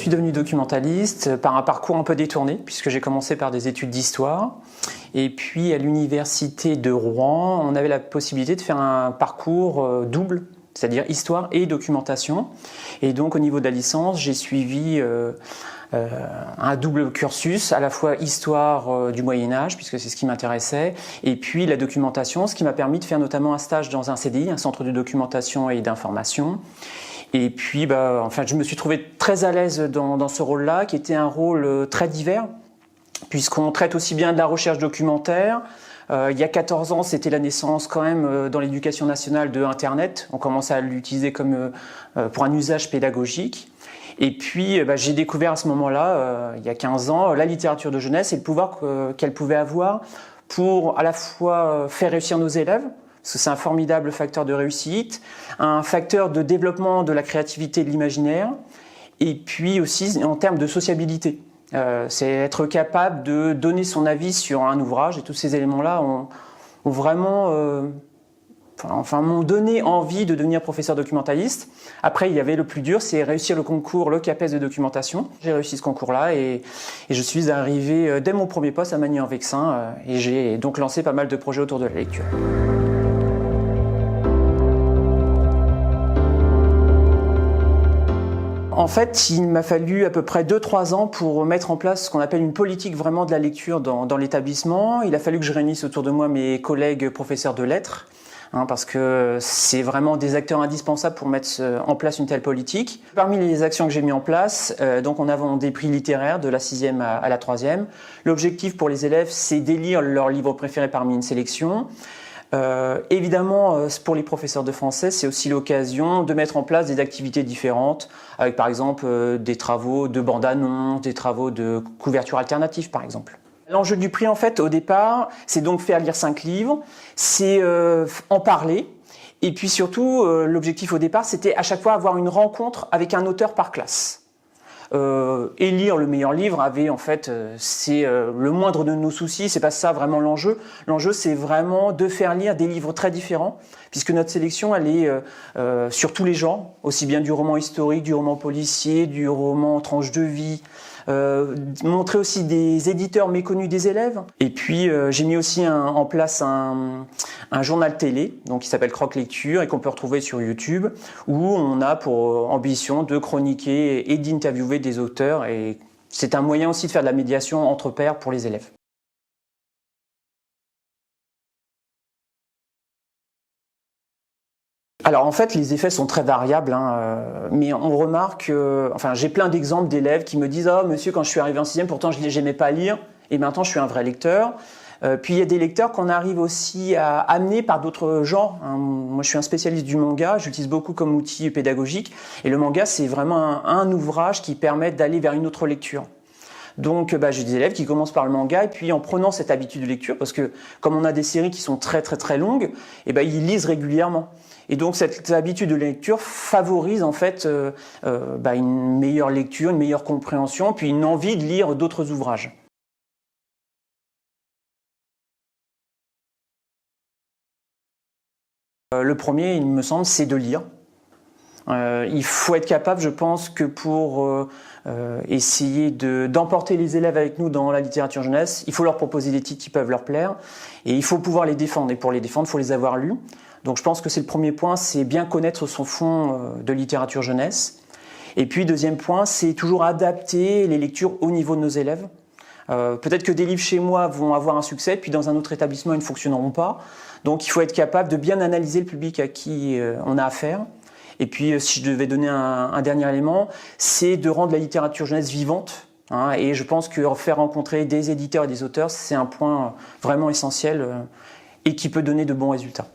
suis devenu documentaliste par un parcours un peu détourné, puisque j'ai commencé par des études d'histoire. Et puis à l'université de Rouen, on avait la possibilité de faire un parcours double, c'est-à-dire histoire et documentation. Et donc au niveau de la licence, j'ai suivi un double cursus, à la fois histoire du Moyen-Âge, puisque c'est ce qui m'intéressait, et puis la documentation, ce qui m'a permis de faire notamment un stage dans un CDI, un centre de documentation et d'information. Et puis, enfin, je me suis trouvé très à l'aise dans ce rôle-là, qui était un rôle très divers, puisqu'on traite aussi bien de la recherche documentaire. Il y a 14 ans, c'était la naissance quand même dans l'éducation nationale de Internet. On commençait à l'utiliser comme pour un usage pédagogique. Et puis, j'ai découvert à ce moment-là, il y a 15 ans, la littérature de jeunesse et le pouvoir qu'elle pouvait avoir pour à la fois faire réussir nos élèves, parce que c'est un formidable facteur de réussite, un facteur de développement de la créativité et de l'imaginaire, et puis aussi en termes de sociabilité. C'est être capable de donner son avis sur un ouvrage, et tous ces éléments-là ont vraiment... m'ont donné envie de devenir professeur documentaliste. Après, il y avait le plus dur, c'est réussir le concours, le CAPES de documentation. J'ai réussi ce concours-là et je suis arrivé dès mon premier poste à Magny-en-Vexin et j'ai donc lancé pas mal de projets autour de la lecture. En fait, il m'a fallu à peu près 2-3 ans pour mettre en place ce qu'on appelle une politique vraiment de la lecture dans l'établissement. Il a fallu que je réunisse autour de moi mes collègues professeurs de lettres, parce que c'est vraiment des acteurs indispensables pour mettre en place une telle politique. Parmi les actions que j'ai mis en place, donc on a des prix littéraires de la 6e à la 3e. L'objectif pour les élèves, c'est d'élire leur livre préféré parmi une sélection. Évidemment, pour les professeurs de français, c'est aussi l'occasion de mettre en place des activités différentes, avec par exemple des travaux de bande-annonce, des travaux de couverture alternative par exemple. L'enjeu du prix, en fait, au départ, c'est donc faire lire 5 livres, c'est en parler, et puis surtout, l'objectif au départ, c'était à chaque fois avoir une rencontre avec un auteur par classe. Élire le meilleur livre avait, en fait, c'est le moindre de nos soucis, c'est pas ça vraiment l'enjeu. L'enjeu, c'est vraiment de faire lire des livres très différents, puisque notre sélection, elle est sur tous les genres, aussi bien du roman historique, du roman policier, du roman tranche de vie, montrer aussi des éditeurs méconnus des élèves. Et puis j'ai mis aussi en place un journal télé, donc qui s'appelle Croque Lecture et qu'on peut retrouver sur YouTube, où on a pour ambition de chroniquer et d'interviewer des auteurs, et c'est un moyen aussi de faire de la médiation entre pairs pour les élèves. Alors en fait, les effets sont très variables, mais on remarque, enfin j'ai plein d'exemples d'élèves qui me disent « Ah monsieur, quand je suis arrivé en 6e, pourtant je n'aimais pas lire, et maintenant je suis un vrai lecteur ». Puis il y a des lecteurs qu'on arrive aussi à amener par d'autres genres. Moi je suis un spécialiste du manga, j'utilise beaucoup comme outil pédagogique, et le manga c'est vraiment un ouvrage qui permet d'aller vers une autre lecture. Donc j'ai des élèves qui commencent par le manga et puis en prenant cette habitude de lecture, parce que comme on a des séries qui sont très longues, et ils lisent régulièrement. Et donc cette habitude de lecture favorise en fait une meilleure lecture, une meilleure compréhension, puis une envie de lire d'autres ouvrages. Le premier, il me semble, c'est de lire. Il faut être capable, je pense, que pour essayer d'emporter les élèves avec nous dans la littérature jeunesse, il faut leur proposer des titres qui peuvent leur plaire et il faut pouvoir les défendre. Et pour les défendre, il faut les avoir lus. Donc je pense que c'est le premier point, c'est bien connaître son fond de littérature jeunesse. Et puis deuxième point, c'est toujours adapter les lectures au niveau de nos élèves. Peut-être que des livres chez moi vont avoir un succès, puis dans un autre établissement, ils ne fonctionneront pas. Donc il faut être capable de bien analyser le public à qui on a affaire. Et puis, si je devais donner un dernier élément, c'est de rendre la littérature jeunesse vivante. Et je pense que faire rencontrer des éditeurs et des auteurs, c'est un point vraiment essentiel et qui peut donner de bons résultats.